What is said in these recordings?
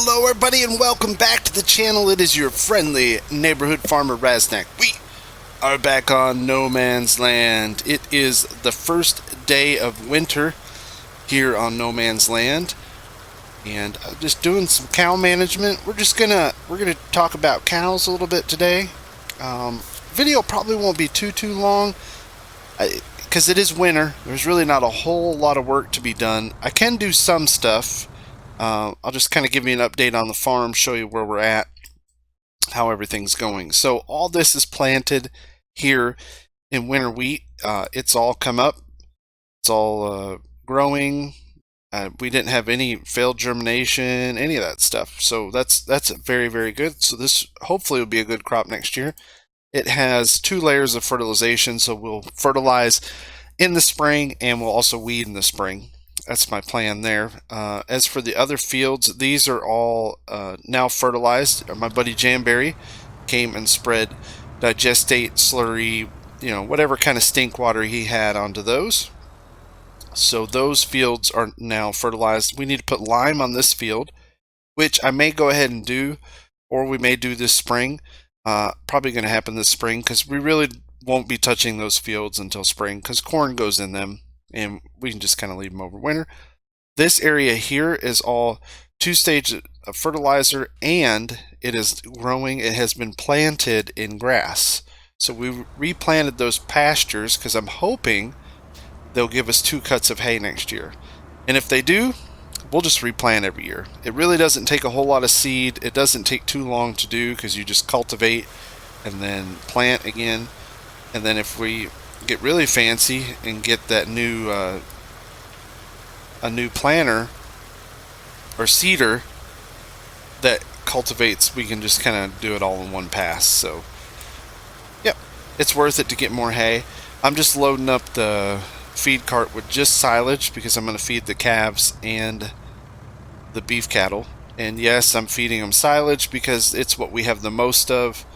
Hello everybody and welcome back to the channel. It is your friendly neighborhood farmer Raznac. We are back on No Man's Land. It is the first day of winter here on No Man's Land, and just doing some cow management. We're gonna talk about cows a little bit today. Video probably won't be too long because it is winter. There's really not a whole lot of work to be done. I can do some stuff. I'll just kind of give you an update on the farm, show you where we're at, how everything's going. So all this is planted here in winter wheat. It's all come up. It's all growing. We didn't have any failed germination, any of that stuff. So that's very good. So this hopefully will be a good crop next year. It has 2 layers of fertilization, so we'll fertilize in the spring and we'll also weed in the spring. That's my plan there. As for the other fields, these are all now fertilized. My buddy Jamberry came and spread digestate, slurry, whatever kind of stink water he had onto those. So those fields are now fertilized. We need to put lime on this field, which I may go ahead and do, or we may do this spring. Probably going to happen this spring because we really won't be touching those fields until spring because corn goes in them. And we can just kind of leave them over winter. This area here is all 2-stage of fertilizer, and it is growing. It has been planted in grass. So we replanted those pastures because I'm hoping they'll give us 2 cuts of hay next year. And if they do, we'll just replant every year. It really doesn't take a whole lot of seed. It doesn't take too long to do because you just cultivate and then plant again. And then if we get really fancy and get that new a new planter or seeder that cultivates, we can just kind of do it all in one pass. So yep, it's worth it to get more hay. I'm just loading up the feed cart with just silage because I'm going to feed the calves and the beef cattle. And yes, I'm feeding them silage because it's what we have the most of.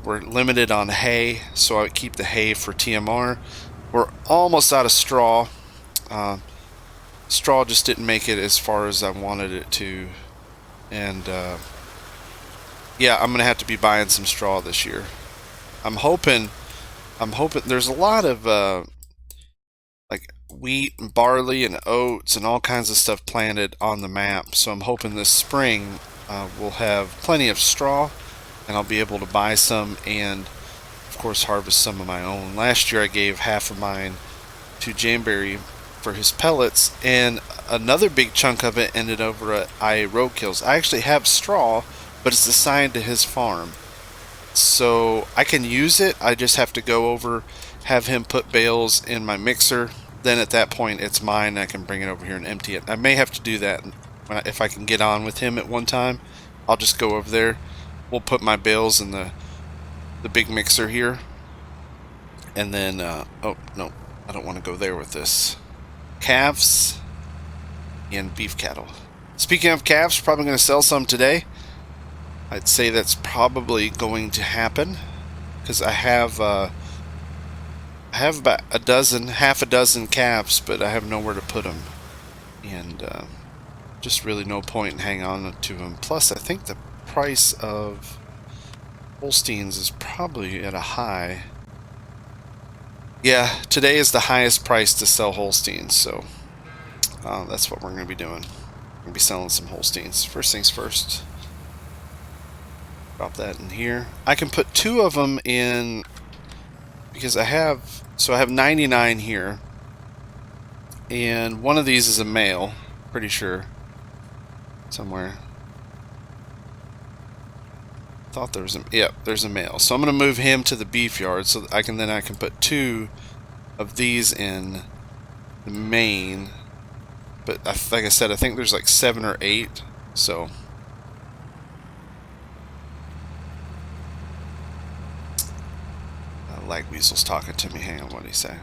We're limited on hay, so I keep the hay for TMR. We're almost out of straw. Straw just didn't make it as far as I wanted it to, and yeah, I'm gonna have to be buying some straw this year. I'm hoping there's a lot of like wheat and barley and oats and all kinds of stuff planted on the map, so I'm hoping this spring we'll have plenty of straw and I'll be able to buy some and of course harvest some of my own. Last year I gave half of mine to Jamberry for his pellets, and another big chunk of it ended over at IA Roadkills. I actually have straw, but it's assigned to his farm, so I can use it. I just have to go over, have him put bales in my mixer, then at that point it's mine. I can bring it over here and empty it. I may have to do that if I can get on with him at one time. I'll just go over there. We'll put my bales in the big mixer here, and then oh no, I don't want to go there with this. Calves and beef cattle. Speaking of calves, probably going to sell some today. I'd say that's probably going to happen because I have about half a dozen calves, but I have nowhere to put them, and just really no point in hanging on to them. Plus, I think the price of Holsteins is probably at a high. Yeah, today is the highest price to sell Holsteins, so that's what we're going to be doing. We're going to be selling some Holsteins. First things first. Drop that in here. I can put 2 of them in because I have 99 here, and one of these is a male, pretty sure, somewhere. Thought there was there's a male, so I'm going to move him to the beef yard so that I can put 2 of these in the main. But like I said, I think there's like 7 or 8, so Lag Weasel's talking to me. Hang on, what did he say?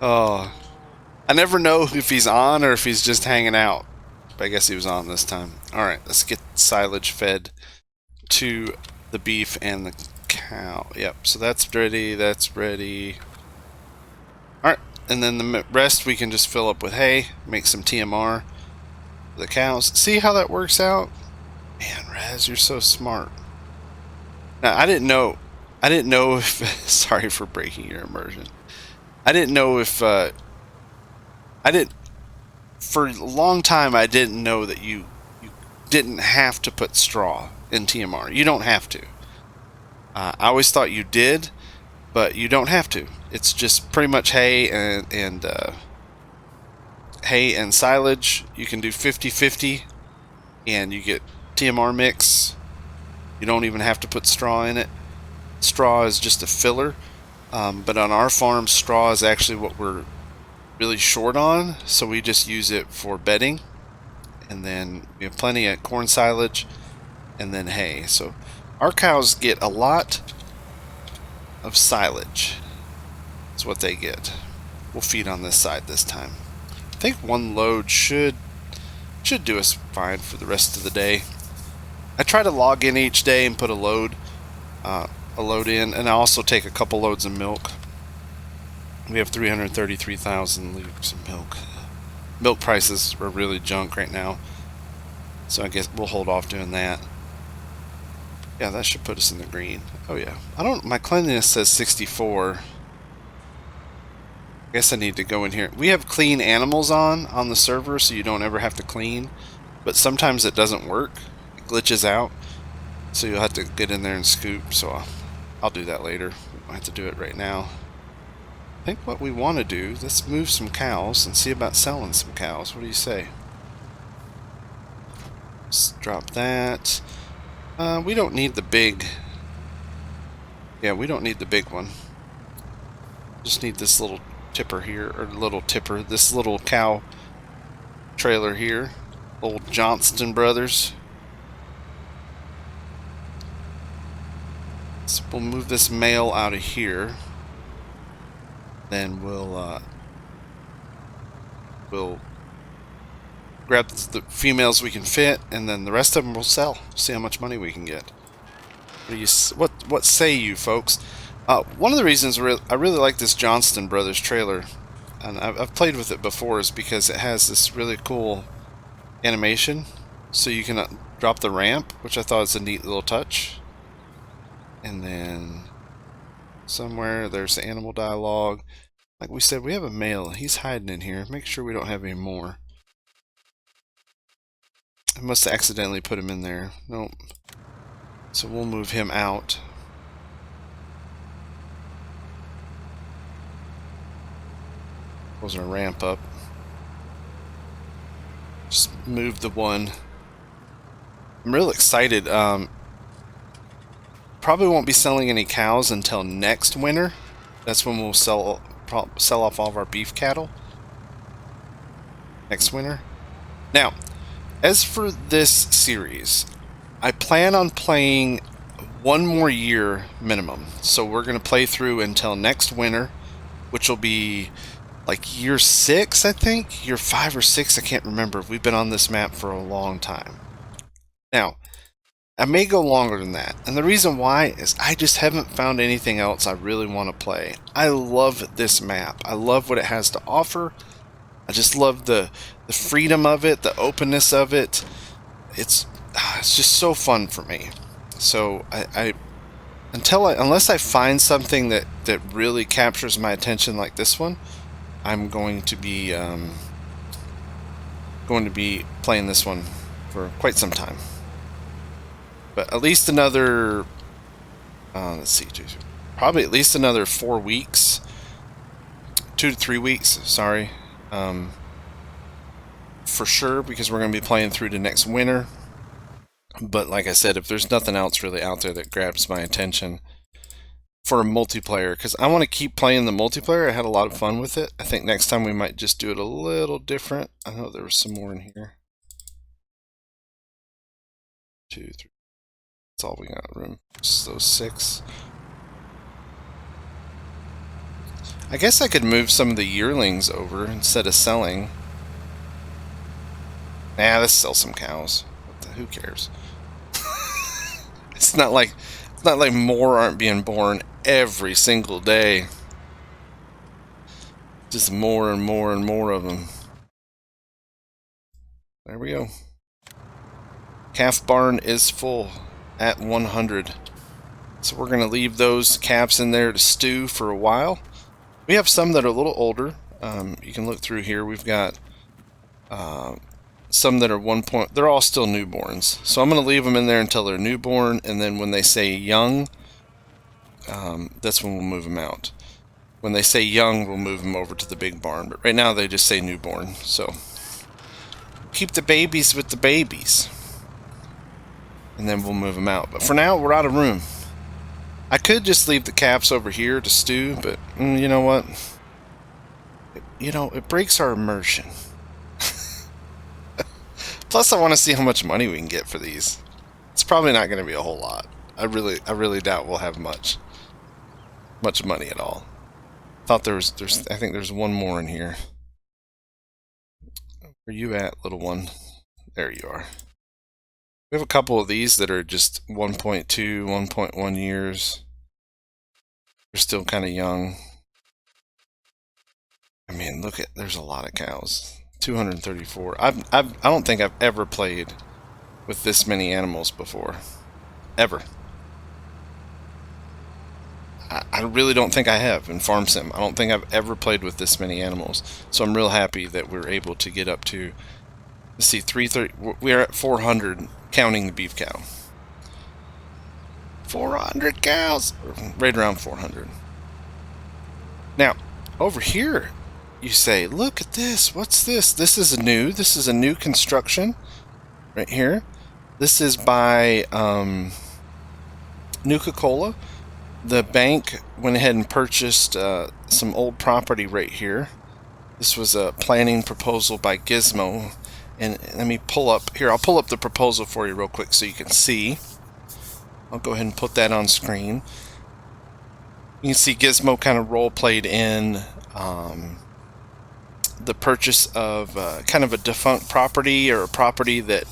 Oh, I never know if he's on or if he's just hanging out. But I guess he was on this time. All right, let's get silage fed to the beef and the cow. Yep, so that's ready. That's ready. All right, and then the rest we can just fill up with hay, make some TMR for the cows. See how that works out? Man, Raz, you're so smart. Now, I didn't know. I didn't know if. Sorry for breaking your immersion. I didn't know if. I didn't. For a long time, I didn't know that you didn't have to put straw in TMR. You don't have to. I always thought you did, but you don't have to. It's just pretty much hay and hay and silage. You can do 50-50, and you get TMR mix. You don't even have to put straw in it. Straw is just a filler, but on our farm, straw is actually what we're really short on, so we just use it for bedding, and then we have plenty of corn silage and then hay. So our cows get a lot of silage. That's what they get. We'll feed on this side this time. I think one load should do us fine for the rest of the day. I try to log in each day and put a load in, and I also take a couple loads of milk. We have 333,000 liters of milk. Milk prices are really junk right now, so I guess we'll hold off doing that. Yeah, that should put us in the green. Oh yeah, my cleanliness says 64. I guess I need to go in here. We have clean animals on the server, so you don't ever have to clean, but sometimes it doesn't work. It glitches out, so you'll have to get in there and scoop. So I'll do that later. We don't have to do it right now. I think what we want to do, let's move some cows and see about selling some cows. What do you say? Let's drop that. We don't need the big... Yeah, we don't need the big one. Just need this little tipper here, or this little cow trailer here. Old Johnston Brothers. So we'll move this male out of here. Then we'll grab the females we can fit, and then the rest of them we'll sell. See how much money we can get. What say you, folks? One of the reasons I really like this Johnston Brothers trailer, and I've played with it before, is because it has this really cool animation. So you can drop the ramp, which I thought is a neat little touch. And then somewhere there's the animal dialogue. Like we said, we have a male. He's hiding in here. Make sure we don't have any more. I must have accidentally put him in there. Nope. So we'll move him out. Close our ramp up. Just move the one. I'm real excited. Probably won't be selling any cows until next winter. That's when we'll sell off all of our beef cattle. Next winter. Now, as for this series, I plan on playing one more year minimum. So we're going to play through until next winter, which will be like year 6, I think. Year 5 or 6, I can't remember. We've been on this map for a long time. Now, I may go longer than that, and the reason why is I just haven't found anything else I really want to play. I love this map. I love what it has to offer. I just love the freedom of it, the openness of it. It's just so fun for me. So unless I find something that really captures my attention like this one, I'm going to be playing this one for quite some time. But at least another, let's see, probably at least another 4 weeks, 2 to 3 weeks, sorry, for sure, because we're going to be playing through to next winter. But like I said, if there's nothing else really out there that grabs my attention for a multiplayer, because I want to keep playing the multiplayer. I had a lot of fun with it. I think next time we might just do it a little different. I know there was some more in here. 2, 3. That's all we got room. So 6. I guess I could move some of the yearlings over instead of selling. Nah, let's sell some cows. Who cares? It's not like more aren't being born every single day. Just more and more and more of them. There we go. Calf barn is full at 100. So we're going to leave those calves in there to stew for a while. We have some that are a little older. You can look through here. We've got some that are they're all still newborns. So I'm going to leave them in there until they're newborn, and then when they say young, that's when we'll move them out. When they say young, we'll move them over to the big barn. But right now they just say newborn. So keep the babies with the babies. And then we'll move them out. But for now, we're out of room. I could just leave the calves over here to stew, but you know what? It breaks our immersion. Plus, I want to see how much money we can get for these. It's probably not going to be a whole lot. I really doubt we'll have much money at all. I think there's one more in here. Where you at, little one? There you are. We have a couple of these that are just 1.2, 1.1 years. They're still kind of young. I mean, there's a lot of cows. 234. I don't think I've ever played with this many animals before. Ever. I really don't think I have in Farm Sim. I don't think I've ever played with this many animals. So I'm real happy that we're able to get up to, let's see, 330. We're at 400 counting the beef cow. 400 cows! Right around 400. Now, over here, you say, look at this. What's this? This is a new construction right here. This is by Nuka-Cola. The bank went ahead and purchased some old property right here. This was a planning proposal by Gizmo. And let me pull up here. I'll pull up the proposal for you real quick so you can see. I'll go ahead and put that on screen. You can see Gizmo kind of role-played in the purchase of kind of a defunct property, or a property that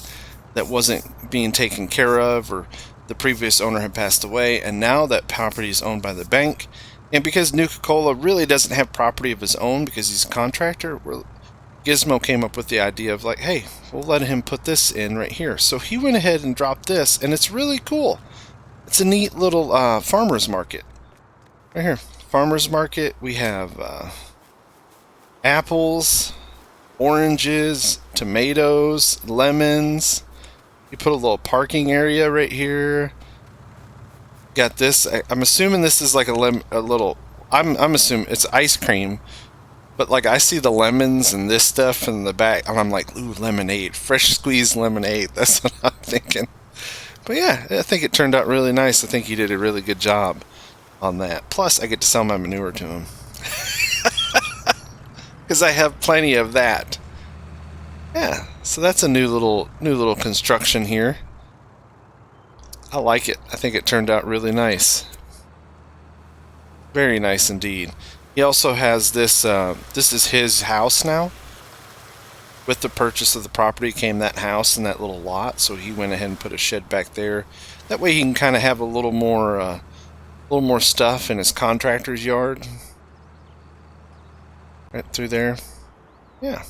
wasn't being taken care of, or the previous owner had passed away, and now that property is owned by the bank. And because Nuka-Cola really doesn't have property of his own because he's a contractor, Gizmo came up with the idea of like, hey, we'll let him put this in right here. So he went ahead and dropped this, and it's really cool. It's a neat little farmer's market. Right here, farmer's market. We have apples, oranges, tomatoes, lemons. You put a little parking area right here. Got this. I'm assuming this is like a little. I'm assuming it's ice cream, but like I see the lemons and this stuff in the back, and I'm like, ooh, lemonade, fresh squeezed lemonade. That's what I'm thinking. But yeah, I think it turned out really nice. I think he did a really good job on that. Plus, I get to sell my manure to him because I have plenty of that. Yeah, so that's a new little construction here. I like it. I think it turned out really nice. Very nice indeed. He also has this. This is his house now. With the purchase of the property came that house and that little lot, so he went ahead and put a shed back there. That way he can kind of have a little more stuff in his contractor's yard. Right through there. Yeah.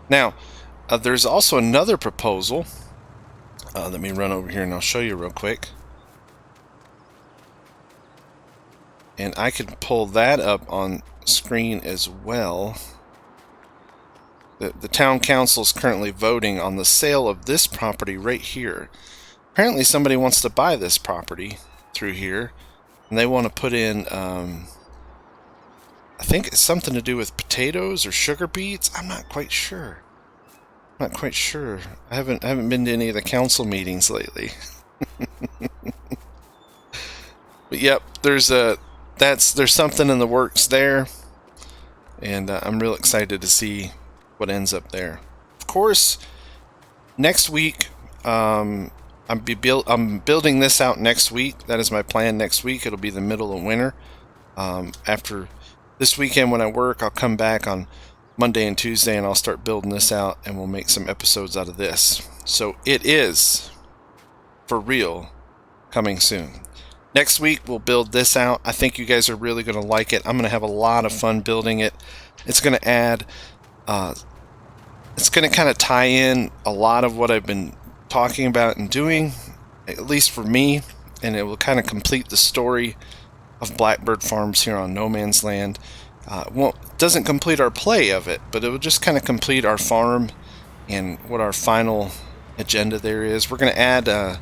Now, there's also another proposal. Let me run over here and I'll show you real quick. And I could pull that up on screen as well. The town council is currently voting on the sale of this property right here. Apparently somebody wants to buy this property through here, and they want to put in, I think it's something to do with potatoes or sugar beets. I'm not quite sure. I haven't been to any of the council meetings lately. But yep, there's something in the works there, and I'm real excited to see what ends up there. Of course, next week, I'm building this out next week. That is my plan next week. It'll be the middle of winter. After This weekend when I work, I'll come back on Monday and Tuesday and I'll start building this out and we'll make some episodes out of this. So it is, for real, coming soon. Next week we'll build this out. I think you guys are really going to like it. I'm going to have a lot of fun building it. It's going to add, it's going to kind of tie in a lot of what I've been talking about and doing, at least for me, and it will kind of complete the story of Blackbird Farms here on No Man's Land. Doesn't complete our play of it, but it will just kind of complete our farm and what our final agenda there is. We're going to add, there'll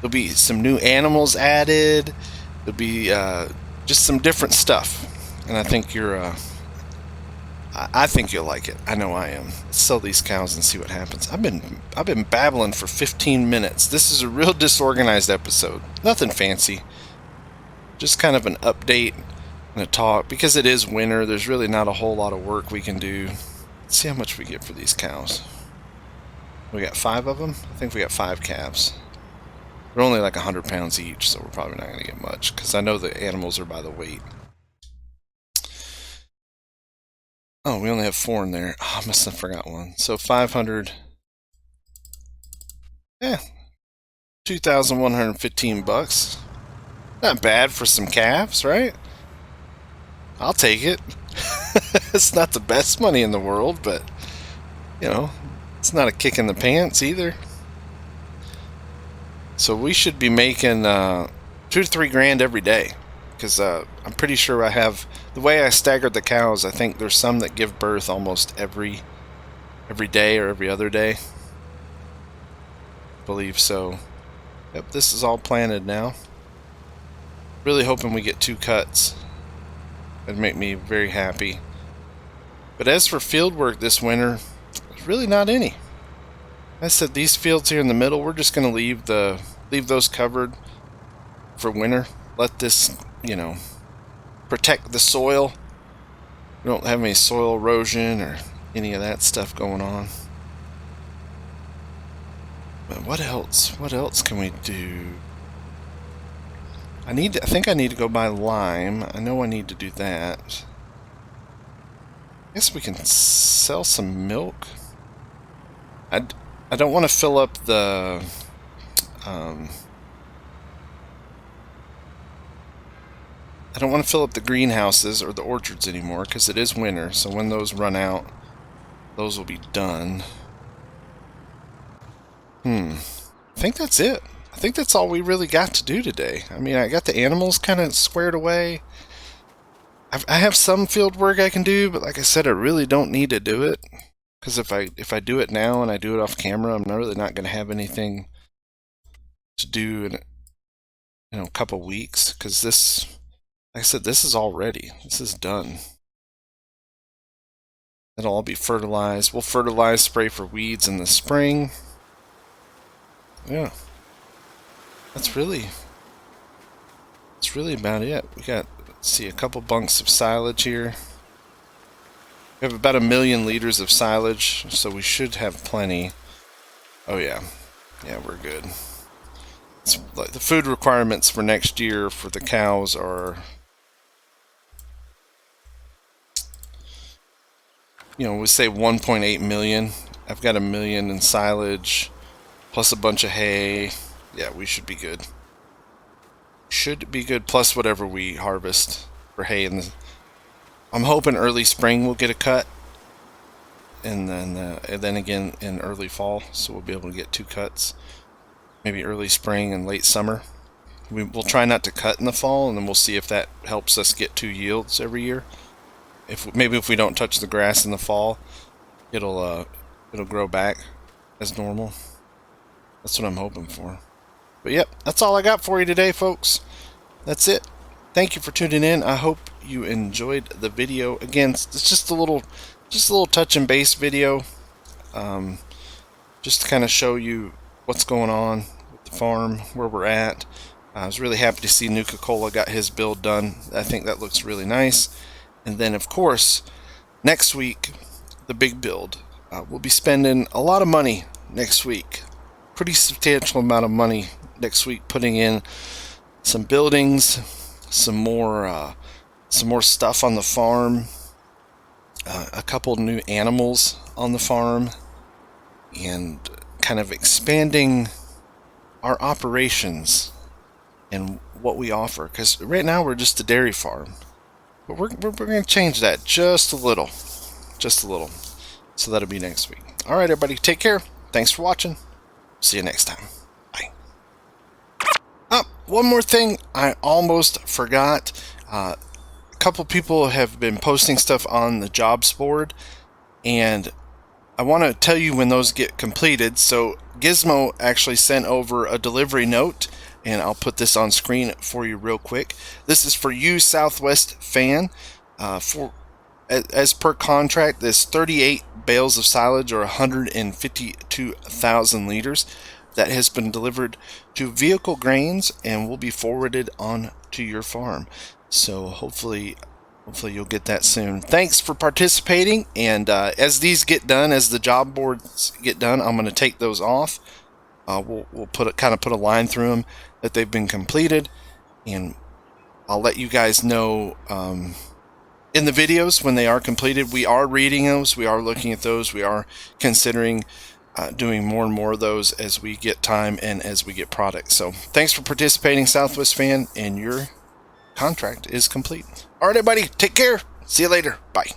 be some new animals added. There'll be just some different stuff, and I think I think you'll like it. I know I am. Let's sell these cows and see what happens. I've been babbling for 15 minutes. This is a real disorganized episode. Nothing fancy. Just kind of an update and a talk. Because it is winter, there's really not a whole lot of work we can do. Let's see how much we get for these cows. We got 5 of them? I think we got 5 calves. They're only like 100 pounds each, so we're probably not going to get much. Because I know the animals are by the weight. Oh, we only have 4 in there. Oh, I must have forgot one. So 500. Yeah. 2,115 bucks. Not bad for some calves, right? I'll take it. It's not the best money in the world, but, you know, it's not a kick in the pants either. So we should be making 2 to 3 grand every day. Because I'm pretty sure I have, the way I staggered the cows, I think there's some that give birth almost every day or every other day. I believe so. Yep, this is all planted now. Really hoping we get 2 cuts. That'd make me very happy. But as for field work this winter, there's really not any. I said these fields here in the middle, we're just going to leave those covered for winter. Let this, you know, protect the soil. We don't have any soil erosion or any of that stuff going on. But what else? What else can we do? I think I need to go buy lime. I know I need to do that. I guess we can sell some milk. I don't want to fill up the I don't want to fill up the greenhouses or the orchards anymore because it is winter, so when those run out, those will be done. I think that's it. I think that's all we really got to do today. I mean, I got the animals kind of squared away. I have some field work I can do, but like I said, I really don't need to do it. Because if I do it now and I do it off camera, I'm really not going to have anything to do in a couple weeks. Because this, like I said, this is all ready. This is done. It'll all be fertilized. We'll fertilize, spray for weeds in the spring. Yeah. That's really about it. We got, let's see, a couple bunks of silage here. We have about 1 million liters of silage, so we should have plenty. Oh yeah. Yeah, we're good. It's like the food requirements for next year for the cows are, you know, we say 1.8 million. I've got 1 million in silage, plus a bunch of hay. Yeah, we should be good. Should be good, plus whatever we harvest for hay. I'm hoping early spring we'll get a cut, and then again in early fall, so we'll be able to get 2 cuts. Maybe early spring and late summer. We'll try not to cut in the fall, and then we'll see if that helps us get 2 yields every year. Maybe if we don't touch the grass in the fall, it'll grow back as normal. That's what I'm hoping for. But yep, that's all I got for you today, folks. That's it. Thank you for tuning in. I hope you enjoyed the video. Again, it's just a little touch and base video, just to kind of show you what's going on with the farm, where we're at. I was really happy to see Nuka-Cola got his build done. I think that looks really nice. And then, of course, next week, the big build. We'll be spending a lot of money next week. Pretty substantial amount of money next week, putting in some buildings, some more some more stuff on the farm, a couple new animals on the farm, and kind of expanding our operations and what we offer. Because right now we're just a dairy farm, but we're going to change that just a little. So that'll be next week. All right, everybody, take care. Thanks for watching. See you next time. Bye. One more thing I almost forgot. A couple people have been posting stuff on the jobs board, and I want to tell you when those get completed. So Gizmo actually sent over a delivery note, and I'll put this on screen for you real quick. This is for you, Southwest fan. As per contract, this 38 bales of silage, or 152,000 liters, that has been delivered to Vehicle Grains and will be forwarded on to your farm. So hopefully you'll get that soon. Thanks for participating, and as these get done, as the job boards get done, I'm going to take those off. We'll put a line through them that they've been completed, and I'll let you guys know in the videos when they are completed. We are reading those, we are looking at those, we are considering doing more and more of those as we get time and as we get products. So thanks for participating, Southwest fan, and your contract is complete. All right, everybody, take care. See you later. Bye.